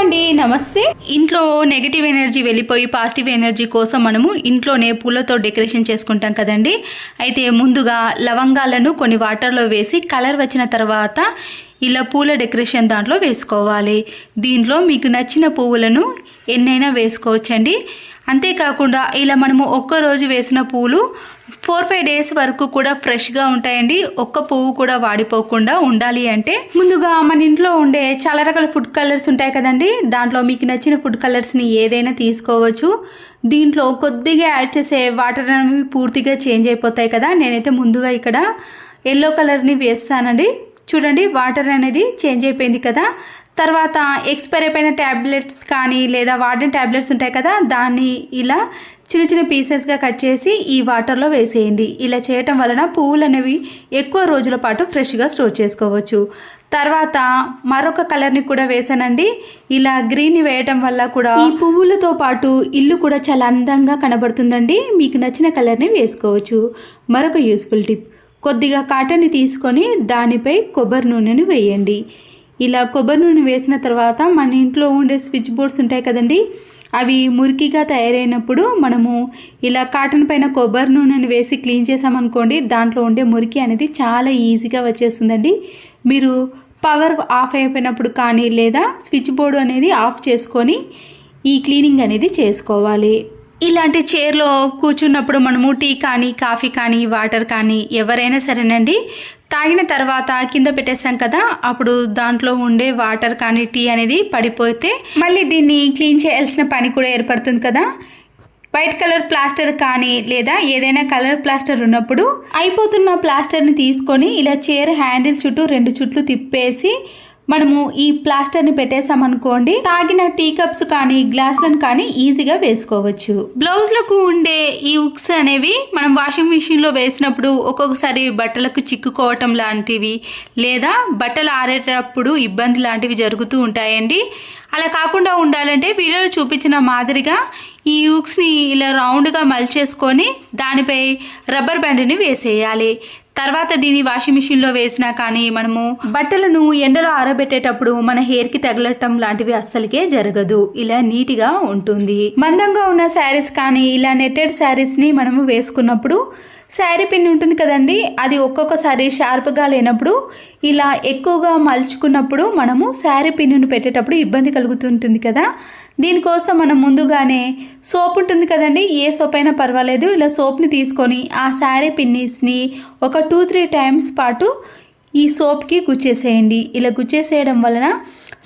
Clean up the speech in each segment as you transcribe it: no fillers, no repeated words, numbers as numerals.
అండి, నమస్తే. ఇంట్లో నెగిటివ్ ఎనర్జీ వెళ్ళిపోయి పాజిటివ్ ఎనర్జీ కోసం మనము ఇంట్లోనే పూలతో డెకరేషన్ చేసుకుంటాం కదండి. అయితే ముందుగా లవంగాలను కొన్ని వాటర్లో వేసి కలర్ వచ్చిన తర్వాత ఇలా పూల డెకరేషన్ దాంట్లో వేసుకోవాలి. దీంట్లో మీకు నచ్చిన పువ్వులను ఎన్నైనా వేసుకోవచ్చండి. అంతేకాకుండా ఇలా మనము ఒక్కరోజు వేసిన పూలు 4-5 డేస్ వరకు కూడా ఫ్రెష్గా ఉంటాయండి. ఒక్క పువ్వు కూడా వాడిపోకుండా ఉండాలి అంటే ముందుగా మన ఇంట్లో ఉండే చాలా రకాల ఫుడ్ కలర్స్ ఉంటాయి కదండి. దాంట్లో మీకు నచ్చిన ఫుడ్ కలర్స్ని ఏదైనా తీసుకోవచ్చు. దీంట్లో కొద్దిగా యాడ్ చేసే వాటర్ అనేవి పూర్తిగా చేంజ్ అయిపోతాయి కదా. నేనైతే ముందుగా ఇక్కడ ఎల్లో కలర్ని వేస్తానండి. చూడండి, వాటర్ అనేది చేంజ్ అయిపోయింది కదా. తర్వాత ఎక్స్పైర్ అయిపోయిన ట్యాబ్లెట్స్ కానీ లేదా వాడిన ట్యాబ్లెట్స్ ఉంటాయి కదా, దాన్ని ఇలా చిన్న చిన్న పీసెస్గా కట్ చేసి ఈ వాటర్లో వేసేయండి. ఇలా చేయటం వలన పువ్వులు అనేవి ఎక్కువ రోజుల పాటు ఫ్రెష్గా స్టోర్ చేసుకోవచ్చు. తర్వాత మరొక కలర్ని కూడా వేసానండి. ఇలా గ్రీన్ వేయటం వల్ల కూడా ఈ పువ్వులతో పాటు ఇల్లు కూడా చాలా అందంగా కనబడుతుందండి. మీకు నచ్చిన కలర్ని వేసుకోవచ్చు. మరొక యూస్ఫుల్ టిప్, కొద్దిగా కాటన్ని తీసుకొని దానిపై కొబ్బరి నూనెను వేయండి. ఇలా కొబ్బరి నూనె వేసిన తర్వాత మన ఇంట్లో ఉండే స్విచ్ బోర్డ్స్ ఉంటాయి కదండి, అవి మురికిగా తయారైనప్పుడు మనము ఇలా కాటన్ పైన కొబ్బరి నూనెను వేసి క్లీన్ చేసామనుకోండి, దాంట్లో ఉండే మురికి అనేది చాలా ఈజీగా వచ్చేస్తుందండి. మీరు పవర్ ఆఫ్ అయిపోయినప్పుడు కానీ లేదా స్విచ్ బోర్డు అనేది ఆఫ్ చేసుకొని ఈ క్లీనింగ్ అనేది చేసుకోవాలి. ఇలాంటి చైర్లో కూర్చున్నప్పుడు మనము టీ కానీ కాఫీ కానీ వాటర్ కానీ ఎవరైనా సరేనండి, తాగిన తర్వాత కింద పెట్టేస్తాం కదా, అప్పుడు దాంట్లో ఉండే వాటర్ కానీ టీ అనేది పడిపోతే మళ్ళీ దీన్ని క్లీన్ చేయాల్సిన పని కూడా ఏర్పడుతుంది కదా. వైట్ కలర్ ప్లాస్టర్ కానీ లేదా ఏదైనా కలర్ ప్లాస్టర్ ఉన్నప్పుడు అయిపోతున్న ప్లాస్టర్ని తీసుకొని ఇలా చైర్ హ్యాండిల్ చుట్టూ 2 చుట్లు తిప్పేసి మనము ఈ ప్లాస్టర్ని పెట్టేసామనుకోండి, తాగిన టీ కప్స్ కానీ గ్లాసులను కానీ ఈజీగా వేసుకోవచ్చు. బ్లౌజ్లకు ఉండే ఈ ఉక్స్ అనేవి మనం వాషింగ్ మిషన్లో వేసినప్పుడు ఒక్కొక్కసారి బట్టలకు చిక్కుకోవటం లాంటివి లేదా బట్టలు ఆరేటప్పుడు ఇబ్బంది లాంటివి జరుగుతూ ఉంటాయండి. అలా కాకుండా ఉండాలంటే వీడియోలో చూపించిన మాదిరిగా ఈ హుక్స్ని ఇలా రౌండ్గా మలిచేసుకొని దానిపై రబ్బర్ బ్యాండ్ని వేసేయాలి. తర్వాత దీన్ని వాషింగ్ మిషన్లో వేసినా కానీ మనము బట్టలను ఎండలో ఆరబెట్టేటప్పుడు మన హెయిర్కి తగలటం లాంటివి అస్సలకే జరగదు. ఇలా నీట్గా ఉంటుంది. మందంగా ఉన్న శారీస్ కానీ ఇలా నెట్టెడ్ శారీస్ని మనము వేసుకున్నప్పుడు శారీ పిన్ ఉంటుంది కదండి, అది ఒక్కొక్కసారి షార్ప్గా లేనప్పుడు ఇలా ఎక్కువగా మలుచుకున్నప్పుడు మనము శారీ పిన్నును పెట్టేటప్పుడు ఇబ్బంది కలుగుతుంటుంది కదా. దీనికోసం మనం ముందుగానే సోప్ ఉంటుంది కదండి, ఏ సోప్ అయినా పర్వాలేదు, ఇలా సోప్ని తీసుకొని ఆ శారీ పిన్నిస్ని ఒక 2-3 టైమ్స్ పాటు ఈ సోప్కి గుచ్చేసేయండి. ఇలా గుచ్చేసేయడం వలన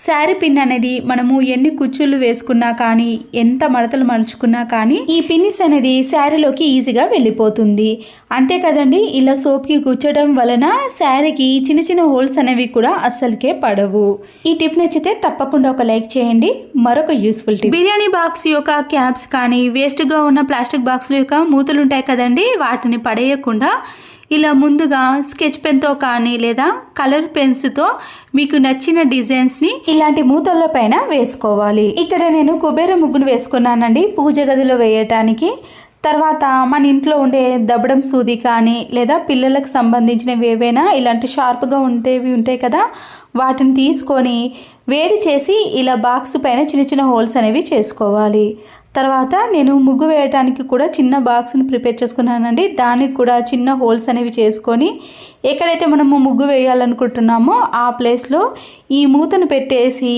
శారీ పిన్ అనేది మనము ఎన్ని కుచ్చుళ్ళు వేసుకున్నా కానీ ఎంత మడతలు మలుచుకున్నా కానీ ఈ పిన్నిస్ అనేది శారీలోకి ఈజీగా వెళ్ళిపోతుంది. అంతే కదండి, ఇలా సోప్కి గుచ్చడం వలన శారీకి చిన్న చిన్న హోల్స్ అనేవి కూడా అస్సలకే పడవు. ఈ టిప్ నచ్చితే తప్పకుండా ఒక లైక్ చేయండి. మరొక యూస్ఫుల్ టిప్, బిర్యానీ బాక్స్ యొక్క క్యాప్స్ కానీ వేస్ట్గా ఉన్న ప్లాస్టిక్ బాక్స్ల యొక్క మూతలు ఉంటాయి కదండి, వాటిని పడేయకుండా ఇలా ముందుగా స్కెచ్ పెన్తో కానీ లేదా కలర్ పెన్స్తో మీకు నచ్చిన డిజైన్స్ని ఇలాంటి మూతల పైన వేసుకోవాలి. ఇక్కడ నేను కుబేర ముగ్గును వేసుకున్నానండి పూజ గదిలో వేయటానికి. తర్వాత మన ఇంట్లో ఉండే దబ్బడం సూది కానీ లేదా పిల్లలకు సంబంధించినవి ఏవైనా ఇలాంటి షార్ప్గా ఉండేవి ఉంటాయి కదా, వాటిని తీసుకొని వేడి చేసి ఇలా బాక్స్ పైన చిన్న చిన్న హోల్స్ అనేవి చేసుకోవాలి. తర్వాత నేను ముగ్గు వేయడానికి కూడా చిన్న బాక్స్ని ప్రిపేర్ చేసుకున్నానండి. దానికి కూడా చిన్న హోల్స్ అనేవి చేసుకొని ఎక్కడైతే మనము ముగ్గు వేయాలనుకుంటున్నామో ఆ ప్లేస్లో ఈ మూతను పెట్టేసి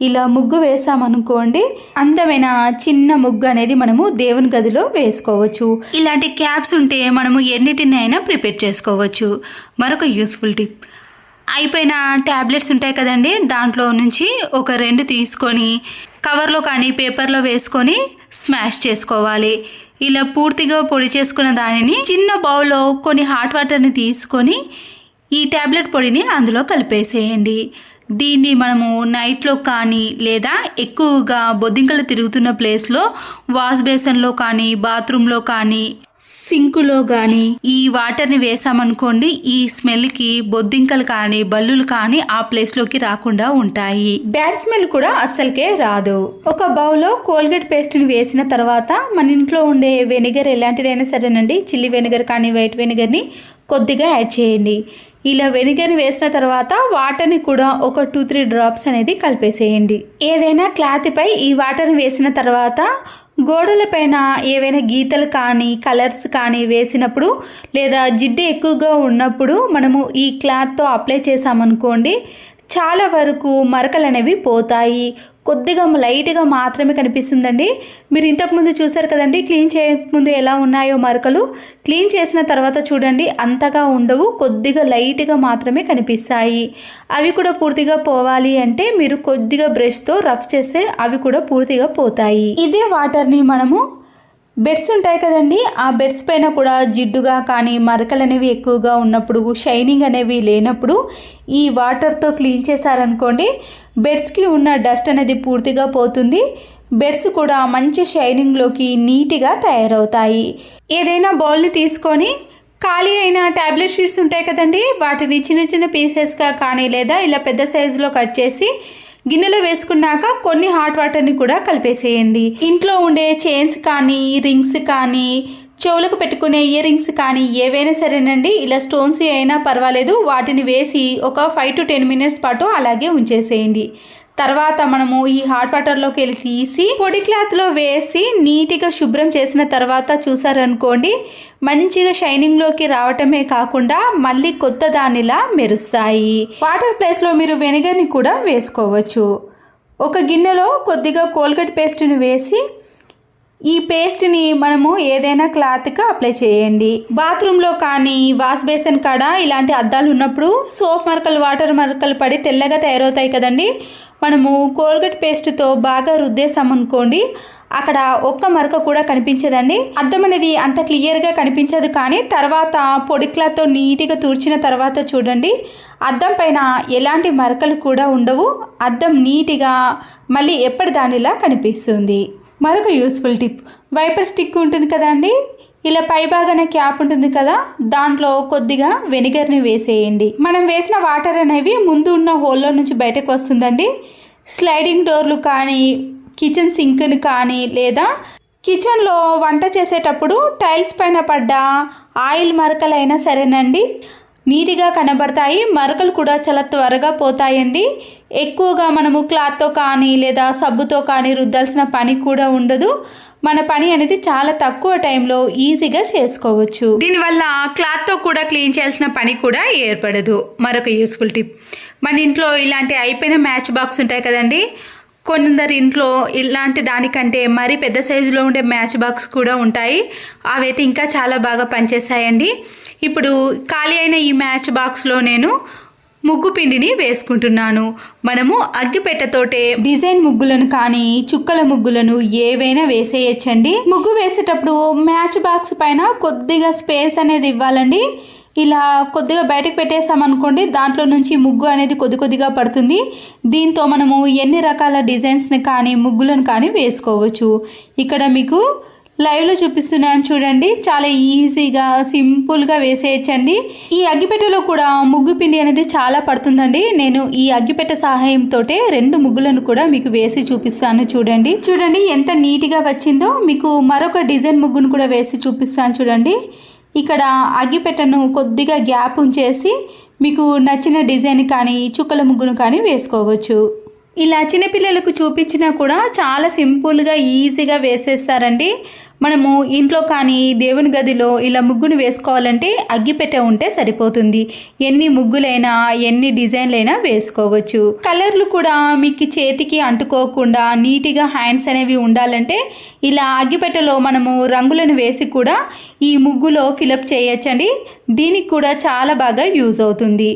ఇలా ముగ్గు వేసామనుకోండి, అందమైన చిన్న ముగ్గు అనేది మనము దేవుని గదిలో వేసుకోవచ్చు. ఇలాంటి క్యాప్స్ ఉంటే మనము ఎన్నిటినైనా ప్రిపేర్ చేసుకోవచ్చు. మరొక యూస్ఫుల్ టిప్, అయిపోయిన ట్యాబ్లెట్స్ ఉంటాయి కదండి, దాంట్లో నుంచి ఒక 2 తీసుకొని కవర్లో కానీ పేపర్లో వేసుకొని స్మాష్ చేసుకోవాలి. ఇలా పూర్తిగా పొడి చేసుకున్న దానిని చిన్న బౌల్లో కొన్ని హాట్ వాటర్ని తీసుకొని ఈ ట్యాబ్లెట్ పొడిని అందులో కలిపేసేయండి. దీన్ని మనము నైట్లో కానీ లేదా ఎక్కువగా బొద్దింకలు తిరుగుతున్న ప్లేస్లో వాష్ బేసిన్లో కానీ బాత్రూంలో కానీ సింకులో కానీ ఈ వాటర్ని వేసామనుకోండి, ఈ స్మెల్కి బొద్దింకలు కానీ బల్లులు కానీ ఆ ప్లేస్లోకి రాకుండా ఉంటాయి. బ్యాడ్ స్మెల్ కూడా అస్సలకే రాదు. ఒక బౌల్లో కోల్గేట్ పేస్ట్ని వేసిన తర్వాత మన ఇంట్లో ఉండే వెనిగర్ ఎలాంటిదైనా సరేనండి, చిల్లీ వెనిగర్ కానీ వైట్ వెనిగర్ని కొద్దిగా యాడ్ చేయండి. ఇలా వెనిగర్ని వేసిన తర్వాత వాటర్ని కూడా ఒక 2-3 డ్రాప్స్ అనేది కలిపేసేయండి. ఏదైనా క్లాత్పై ఈ వాటర్ని వేసిన తర్వాత గోడలపైన ఏవైనా గీతలు కానీ కలర్స్ కానీ వేసినప్పుడు లేదా జిడ్డు ఎక్కువగా ఉన్నప్పుడు మనము ఈ క్లాత్తో అప్లై చేసామనుకోండి, చాలా వరకు మరకలు అనేవి పోతాయి. కొద్దిగా లైట్గా మాత్రమే కనిపిస్తుందండి. మీరు ఇంతకుముందు చూసారు కదండి, క్లీన్ చేయకముందు ఎలా ఉన్నాయో మరకలు. క్లీన్ చేసిన తర్వాత చూడండి అంతగా ఉండవు, కొద్దిగా లైట్గా మాత్రమే కనిపిస్తాయి. అవి కూడా పూర్తిగా పోవాలి అంటే మీరు కొద్దిగా బ్రష్తో రఫ్ చేస్తే అవి కూడా పూర్తిగా పోతాయి. ఇదే వాటర్ని మనము బెడ్స్ ఉంటాయి కదండి, ఆ బెడ్స్ పైన కూడా జిడ్డుగా కానీ మరకలు అనేవి ఎక్కువగా ఉన్నప్పుడు, షైనింగ్ అనేవి లేనప్పుడు ఈ వాటర్తో క్లీన్ చేశారనుకోండి, బెడ్స్కి ఉన్న డస్ట్ అనేది పూర్తిగా పోతుంది. బెడ్స్ కూడా మంచి షైనింగ్లోకి నీట్గా తయారవుతాయి. ఏదైనా బౌల్ని తీసుకొని ఖాళీ అయిన ట్యాబ్లెట్ షీట్స్ ఉంటాయి కదండి, వాటిని చిన్న చిన్న పీసెస్గా కానీ లేదా ఇలా పెద్ద సైజులో కట్ చేసి గిన్నెలో వేసుకున్నాక కొన్ని హాట్ వాటర్ని కూడా కలిపేసేయండి. ఇంట్లో ఉండే చైన్స్ కానీ రింగ్స్ కానీ చెవులకు పెట్టుకునే ఇయర్ రింగ్స్ కానీ ఏవైనా సరేనండి, ఇలా స్టోన్స్ అయినా పర్వాలేదు, వాటిని వేసి ఒక 5 to 10 minutes పాటు అలాగే ఉంచేసేయండి. తర్వాత మనము ఈ హాట్ వాటర్లోకి వెళ్ళి తీసి పొడి క్లాత్లో వేసి నీట్గా శుభ్రం చేసిన తర్వాత చూసారనుకోండి, మంచిగా షైనింగ్లోకి రావటమే కాకుండా మళ్ళీ కొత్త దానిలా మెరుస్తాయి. వాటర్ ప్లేస్లో మీరు వెనిగర్ని కూడా వేసుకోవచ్చు. ఒక గిన్నెలో కొద్దిగా కోల్గేట్ పేస్ట్ని వేసి ఈ పేస్ట్ని మనము ఏదైనా క్లాత్కి అప్లై చేయండి. బాత్రూంలో కానీ వాష్ బేసిన్ కాడ ఇలాంటి అద్దాలు ఉన్నప్పుడు సోప్ మరకలు వాటర్ మరకలు పడి తెల్లగా తయారవుతాయి కదండి, మనము కోల్గేట్ పేస్ట్తో బాగా రుద్దేసామనుకోండి, అక్కడ ఒక్క మరక కూడా కనిపించదండి. అద్దం అనేది అంత క్లియర్గా కనిపించదు, కానీ తర్వాత పొడి క్లాత్తో నీట్గా తుడిచిన తర్వాత చూడండి అద్దం పైన ఎలాంటి మరకలు కూడా ఉండవు. అద్దం నీట్గా మళ్ళీ ఎప్పటి దానిలా కనిపిస్తుంది. మరొక యూస్ఫుల్ టిప్, వైపర్ స్టిక్ ఉంటుంది కదండి, ఇలా పై భాగాన క్యాప్ ఉంటుంది కదా, దాంట్లో కొద్దిగా వెనిగర్ని వేసేయండి. మనం వేసిన వాటర్ అనేవి ముందు ఉన్న హోల్లో నుంచి బయటకు వస్తుందండి. స్లైడింగ్ డోర్లు కానీ కిచెన్ సింక్ని కానీ లేదా కిచెన్లో వంట చేసేటప్పుడు టైల్స్ పైన పడ్డ ఆయిల్ మరకలైనా సరేనండి నీట్గా కనబడతాయి. మరకలు కూడా చాలా త్వరగా పోతాయండి. ఎక్కువగా మనము క్లాత్తో కానీ లేదా సబ్బుతో కానీ రుద్దాల్సిన పని కూడా ఉండదు. మన పని అనేది చాలా తక్కువ టైంలో ఈజీగా చేసుకోవచ్చు. దీనివల్ల క్లాత్తో కూడా క్లీన్ చేయాల్సిన పని కూడా ఏర్పడదు. మరొక యూస్ఫుల్ టిప్, మన ఇంట్లో ఇలాంటి అయిపోయిన మ్యాచ్ బాక్స్ ఉంటాయి కదండి, కొందరు ఇంట్లో ఇలాంటి దానికంటే మరీ పెద్ద సైజులో ఉండే మ్యాచ్ బాక్స్ కూడా ఉంటాయి. అవైతే ఇంకా చాలా బాగా పనిచేస్తాయండి. ఇప్పుడు ఖాళీ అయిన ఈ మ్యాచ్ బాక్స్లో నేను ముగ్గు పిండిని వేసుకుంటున్నాను. మనము అగ్గిపెట్టతోటే డిజైన్ ముగ్గులను కానీ చుక్కల ముగ్గులను ఏవైనా వేసేయచ్చండి. ముగ్గు వేసేటప్పుడు మ్యాచ్ బాక్స్ పైన కొద్దిగా స్పేస్ అనేది ఇవ్వాలండి. ఇలా కొద్దిగా బయటకు పెట్టేసామనుకోండి, దాంట్లో నుంచి ముగ్గు అనేది కొద్దిగా పడుతుంది. దీంతో మనము ఎన్ని రకాల డిజైన్స్ని కానీ ముగ్గులను కానీ వేసుకోవచ్చు. ఇక్కడ మీకు లైవ్లో చూపిస్తున్నాను చూడండి, చాలా ఈజీగా సింపుల్గా వేసేయచ్చండి. ఈ అగ్గిపెట్టెలో కూడా ముగ్గు పిండి అనేది చాలా పడుతుందండి. నేను ఈ అగ్గిపెట్టె సహాయంతో 2 ముగ్గులను కూడా మీకు వేసి చూపిస్తాను. చూడండి ఎంత నీట్గా వచ్చిందో. మీకు మరొక డిజైన్ ముగ్గును కూడా వేసి చూపిస్తాను చూడండి. ఇక్కడ అగ్గిపెట్టెను కొద్దిగా గ్యాప్ ఉంచేసి మీకు నచ్చిన డిజైన్ కానీ చుక్కల ముగ్గును కానీ వేసుకోవచ్చు. ఇలా చిన్నపిల్లలకు చూపించినా కూడా చాలా సింపుల్గా ఈజీగా వేసేస్తారండి. మనము ఇంట్లో కానీ దేవుని గదిలో ఇలా ముగ్గును వేసుకోవాలంటే అగ్గిపెట్టె ఉంటే సరిపోతుంది. ఎన్ని ముగ్గులైనా ఎన్ని డిజైన్లైనా వేసుకోవచ్చు. కలర్లు కూడా మీకు చేతికి అంటుకోకుండా నీట్గా హ్యాండ్స్ అనేవి ఉండాలంటే ఇలా అగ్గిపెట్టెలో మనము రంగులను వేసి కూడా ఈ ముగ్గులో ఫిలప్ చేయొచ్చండి. దీనికి కూడా చాలా బాగా యూజ్ అవుతుంది.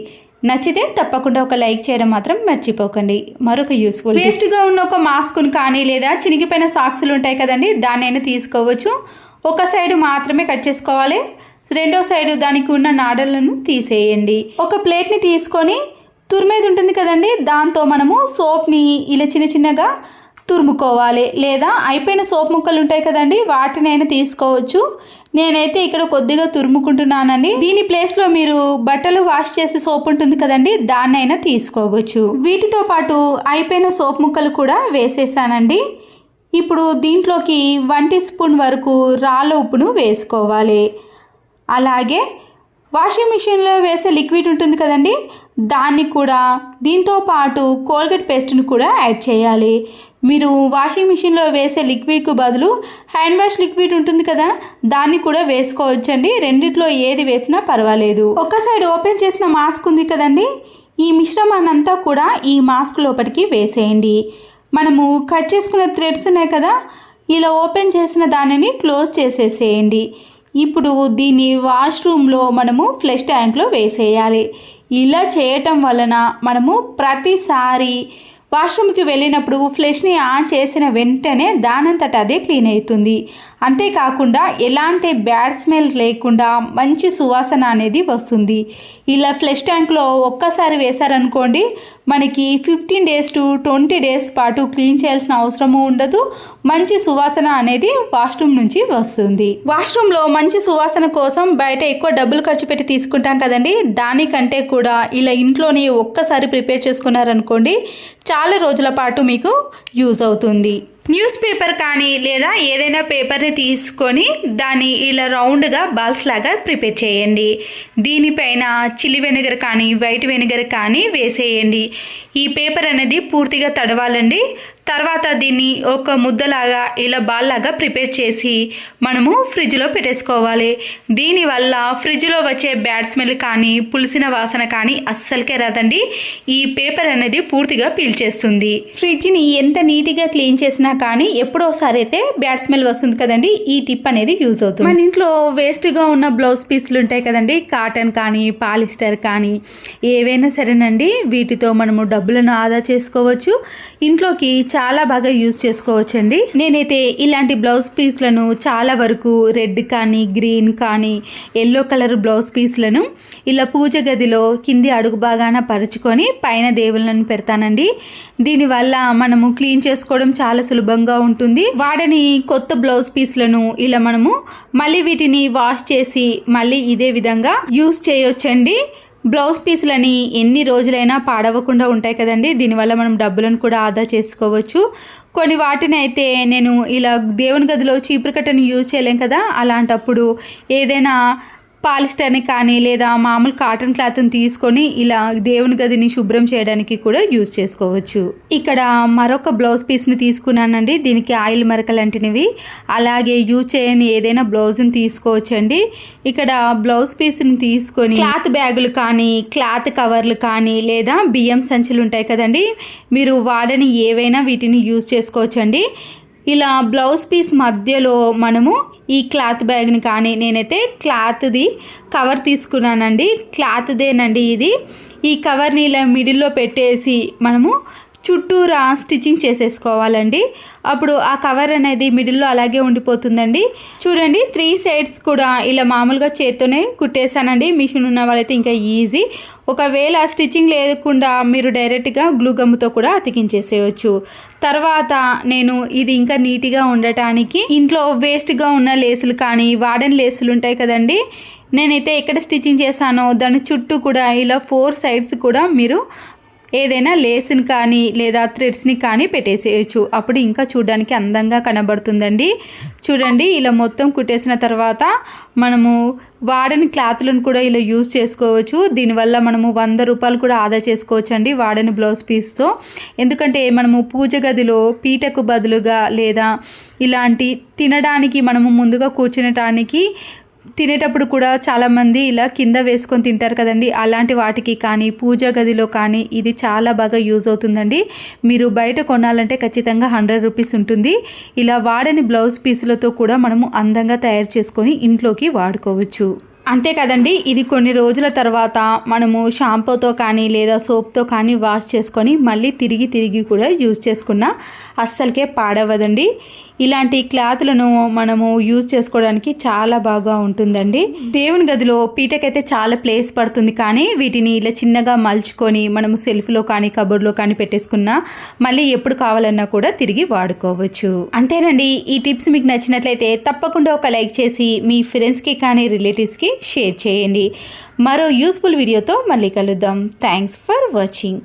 నచ్చితే తప్పకుండా ఒక లైక్ చేయడం మాత్రం మర్చిపోకండి. మరొక యూస్ఫుల్, వేస్ట్గా ఉన్న ఒక మాస్క్ను కానీ లేదా చినిగిపోయిన సాక్సులు ఉంటాయి కదండి, దాన్నైనా తీసుకోవచ్చు. ఒక సైడు మాత్రమే కట్ చేసుకోవాలి, రెండో సైడు దానికి ఉన్న నాడలను తీసేయండి. ఒక ప్లేట్ని తీసుకొని తురిమేది ఉంటుంది కదండి, దాంతో మనము సోప్ని ఇలా చిన్నగా తురుముకోవాలి. లేదా అయిపోయిన సోప్ ముక్కలు ఉంటాయి కదండి, వాటినైనా తీసుకోవచ్చు. నేనైతే ఇక్కడ కొద్దిగా తురుముకుంటున్నానండి. దీని ప్లేస్లో మీరు బట్టలు వాష్ చేసే సోప్ ఉంటుంది కదండి, దాన్నైనా తీసుకోవచ్చు. వీటితో పాటు అయిపోయిన సోప్ ముక్కలు కూడా వేసేసానండి. ఇప్పుడు దీంట్లోకి 1 టీ స్పూన్ వరకు రాళ్ళ ఉప్పును వేసుకోవాలి. అలాగే వాషింగ్ మిషన్లో వేసే లిక్విడ్ ఉంటుంది కదండి, దాన్ని కూడా దీంతో పాటు కోల్గేట్ పేస్ట్ని కూడా యాడ్ చేయాలి. మీరు వాషింగ్ మిషన్లో వేసే లిక్విడ్కు బదులు హ్యాండ్ వాష్ లిక్విడ్ ఉంటుంది కదా, దాన్ని కూడా వేసుకోవచ్చండి. రెండిట్లో ఏది వేసినా పర్వాలేదు. ఒక సైడ్ ఓపెన్ చేసిన మాస్క్ ఉంది కదండి, ఈ మిశ్రమాన్ని అంతా కూడా ఈ మాస్క్ లోపలికి వేసేయండి. మనము కట్ చేసుకున్న థ్రెడ్స్ ఉన్నాయి కదా, ఇలా ఓపెన్ చేసిన దానిని క్లోజ్ చేసేసేయండి. ఇప్పుడు దీన్ని వాష్రూమ్లో మనము ఫ్లష్ ట్యాంక్లో వేసేయాలి. ఇలా చేయటం వలన మనము ప్రతిసారి వాష్రూమ్కి వెళ్ళినప్పుడు ఫ్లష్ని ఆన్ చేసిన వెంటనే దానంతట అదే క్లీన్ అవుతుంది. అంతేకాకుండా ఎలాంటి బ్యాడ్ స్మెల్ లేకుండా మంచి సువాసన అనేది వస్తుంది. ఇలా ఫ్లష్ ట్యాంక్లో ఒక్కసారి వేశారనుకోండి, మనకి 15 days to 20 days పాటు క్లీన్ చేయాల్సిన అవసరము ఉండదు. మంచి సువాసన అనేది వాష్రూమ్ నుంచి వస్తుంది. వాష్రూమ్లో మంచి సువాసన కోసం బయట ఎక్కువ డబ్బులు ఖర్చు పెట్టి తీసుకుంటాం కదండి, దానికంటే కూడా ఇలా ఇంట్లోనే ఒక్కసారి ప్రిపేర్ చేసుకున్నారనుకోండి, చాలా రోజుల పాటు మీకు యూజ్ అవుతుంది. న్యూస్ పేపర్ కానీ లేదా ఏదైనా పేపర్ని తీసుకొని దాన్ని ఇలా రౌండ్గా బాల్స్ లాగా ప్రిపేర్ చేయండి. దీనిపైన చిల్లీ వెనిగర్ కానీ వైట్ వెనిగర్ కానీ వేసేయండి. ఈ పేపర్ అనేది పూర్తిగా తడవాలండి. తర్వాత దీన్ని ఒక ముద్దలాగా ఇలా బాల్ లాగా ప్రిపేర్ చేసి మనము ఫ్రిడ్జ్లో పెట్టేసుకోవాలి. దీనివల్ల ఫ్రిడ్జ్లో వచ్చే బ్యాడ్ స్మెల్ కానీ పులిసిన వాసన కానీ అస్సలకే రాదండి. ఈ పేపర్ అనేది పూర్తిగా పీల్చేస్తుంది. ఫ్రిడ్జ్ని ఎంత నీట్గా క్లీన్ చేసినా కానీ ఎప్పుడోసారి అయితే బ్యాడ్ స్మెల్ వస్తుంది కదండి, ఈ టిప్ అనేది యూజ్ అవుతుంది. మన ఇంట్లో వేస్ట్గా ఉన్న బ్లౌజ్ పీసులు ఉంటాయి కదండి, కాటన్ కానీ పాలిస్టర్ కానీ ఏవైనా సరేనండి, వీటితో మనము డబ్బులను ఆదా చేసుకోవచ్చు. ఇంట్లోకి చాలా బాగా యూజ్ చేసుకోవచ్చండి. నేనైతే ఇలాంటి బ్లౌజ్ పీస్లను చాలా వరకు రెడ్ కానీ గ్రీన్ కానీ ఎల్లో కలర్ బ్లౌజ్ పీస్లను ఇలా పూజ గదిలో కింది అడుగు భాగాన పరుచుకొని పైన దేవుళ్ళను పెడతానండి. దీనివల్ల మనము క్లీన్ చేసుకోవడం చాలా సులభంగా ఉంటుంది. వాడని కొత్త బ్లౌజ్ పీస్లను ఇలా మనము మళ్ళీ వీటిని వాష్ చేసి మళ్ళీ ఇదే విధంగా యూజ్ చేయొచ్చండి. బ్లౌజ్ పీసులని ఎన్ని రోజులైనా పాడవకుండా ఉంటాయి కదండి, దీనివల్ల మనం డబ్బులను కూడా ఆదా చేసుకోవచ్చు. కొన్ని వాటిని అయితే నేను ఇలా దేవుని గదిలో చీపురు కట్టను యూజ్ చేయలేం కదా, అలాంటప్పుడు ఏదైనా పాలిస్టర్ని కానీ లేదా మామూలు కాటన్ క్లాత్ని తీసుకొని ఇలా దేవుని గదిని శుభ్రం చేయడానికి కూడా యూజ్ చేసుకోవచ్చు. ఇక్కడ మరొక బ్లౌజ్ పీస్ని తీసుకున్నానండి, దీనికి ఆయిల్ మరకలు అంటినవి. అలాగే యూజ్ చేయని ఏదైనా బ్లౌజ్ని తీసుకోవచ్చండి. ఇక్కడ బ్లౌజ్ పీస్ని తీసుకొని క్లాత్ బ్యాగులు కానీ క్లాత్ కవర్లు కానీ లేదా బియ్యం సంచులు ఉంటాయి కదండి, మీరు వాడని ఏవైనా వీటిని యూజ్ చేసుకోవచ్చండి. ఇలా బ్లౌజ్ పీస్ మధ్యలో మనము ఈ క్లాత్ బ్యాగ్ని కానీ, నేనైతే క్లాత్ది కవర్ తీసుకున్నానండి, క్లాత్దేనండి ఇది. ఈ కవర్ని ఇలా మిడిల్లో పెట్టేసి మనము చుట్టూరా స్టిచ్చింగ్ చేసేసుకోవాలండి. అప్పుడు ఆ కవర్ అనేది మిడిల్లో అలాగే ఉండిపోతుందండి. చూడండి 3 sides కూడా ఇలా మామూలుగా చేత్తోనే కుట్టేశానండి. మిషన్ ఉన్న వాళ్ళైతే ఇంకా ఈజీ. ఒకవేళ స్టిచ్చింగ్ లేకుండా మీరు డైరెక్ట్గా గ్లూ గమ్తో కూడా అతికించేసేయచ్చు. తర్వాత నేను ఇది ఇంకా నీట్గా ఉండటానికి ఇంట్లో వేస్ట్గా ఉన్న లేసులు కానీ వాడని లేసులు ఉంటాయి కదండి, నేనైతే ఎక్కడ స్టిచ్చింగ్ చేశానో దాని చుట్టూ కూడా ఇలా 4 sides కూడా మీరు ఏదైనా లేస్ని కానీ లేదా థ్రెడ్స్ని కానీ పెట్టేసేయచ్చు. అప్పుడు ఇంకా చూడడానికి అందంగా కనబడుతుందండి. చూడండి ఇలా మొత్తం కుట్టేసిన తర్వాత మనము వాడని క్లాత్లను కూడా ఇలా యూజ్ చేసుకోవచ్చు. దీనివల్ల మనము 100 రూపాయలు కూడా ఆదా చేసుకోవచ్చు అండి వాడని బ్లౌజ్ పీస్తో. ఎందుకంటే మనము పూజ గదిలో పీటకు బదులుగా లేదా ఇలాంటి తినడానికి మనము ముందుగా కూర్చునటానికి తినేటప్పుడు కూడా చాలామంది ఇలా కింద వేసుకొని తింటారు కదండి, అలాంటి వాటికి కానీ పూజ గదిలో కానీ ఇది చాలా బాగా యూజ్ అవుతుందండి. మీరు బయట కొనాలంటే ఖచ్చితంగా 100 రూపీస్ ఉంటుంది. ఇలా వాడని బ్లౌజ్ పీసులతో కూడా మనము అందంగా తయారు చేసుకొని ఇంట్లోకి వాడుకోవచ్చు. అంతే కదండి, ఇది కొన్ని రోజుల తర్వాత మనము షాంపూతో కానీ లేదా సోప్తో కానీ వాష్ చేసుకొని మళ్ళీ తిరిగి కూడా యూజ్ చేసుకున్న అస్సలకే పాడవదండి. ఇలాంటి క్లాత్లను మనము యూజ్ చేసుకోవడానికి చాలా బాగా ఉంటుందండి. దేవుని గదిలో పీటకైతే చాలా ప్లేస్ పడుతుంది, కానీ వీటిని ఇలా చిన్నగా మలుచుకొని మనము సెల్ఫ్లో కానీ కబోర్డ్లో కానీ పెట్టేసుకున్నా మళ్ళీ ఎప్పుడు కావాలన్నా కూడా తిరిగి వాడుకోవచ్చు. అంతేనండి, ఈ టిప్స్ మీకు నచ్చినట్లయితే తప్పకుండా ఒక లైక్ చేసి మీ ఫ్రెండ్స్కి కానీ రిలేటివ్స్కి షేర్ చేయండి. మరో యూస్ఫుల్ వీడియోతో మళ్ళీ కలుద్దాం. Thanks for watching.